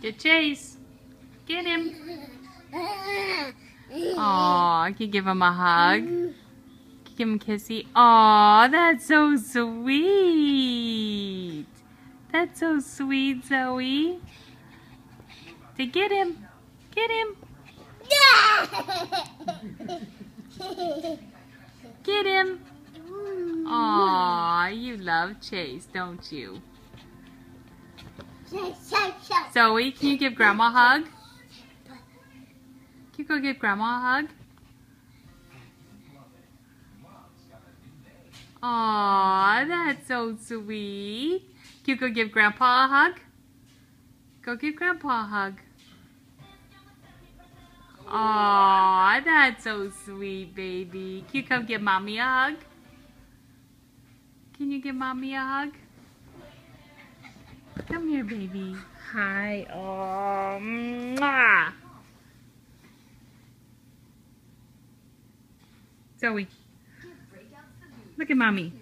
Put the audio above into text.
Get Chase. Get him. Aw, can you give him a hug? Can you give him a kissy? Aw, that's so sweet. That's so sweet, Zoe. To get him. Get him. Get him. Aw, you love Chase, don't you? Zoe, can you give Grandma a hug? Can you go give Grandma a hug? Aw, that's so sweet. Can you go give Grandpa a hug? Go give Grandpa a hug. Aw, that's so sweet, baby. Can you come give Mommy a hug? Can you give Mommy a hug? Come here, baby. Hi. Oh, mwah. Zoe, look at Mommy.